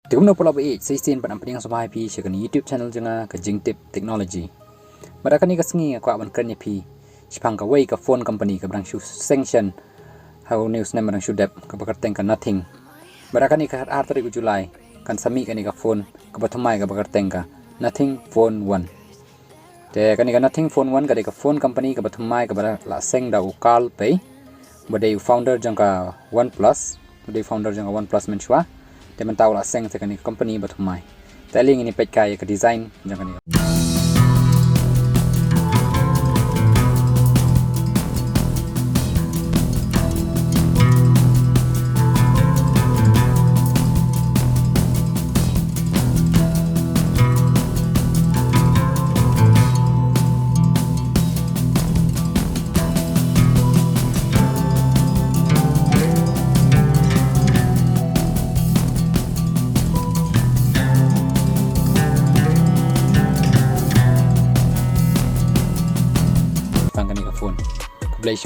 Tikum pola baieid 16 pada penting sobai pi shakan YouTube channel jenga ke Jingtip technology. Mereka ni kesengi aku akan kerja pi. Shaphang Kane ke phone company ke berang sanction. How news name berang dep ke Kyrteng ke nothing. Mereka ni ke har tarik Julai kan sami kan ni ke phone ke Thymmai ke Kyrteng ke nothing phone 1. Te kan ni ke nothing phone 1 ke phone company ke Thymmai ke berang la seng da ukal pei. Badai founder jangka OnePlus, badai founder jangka OnePlus menshua. Dia mentau lah seng sekali company Thymmai. Telling ini peit ke design jangka ni. Phone.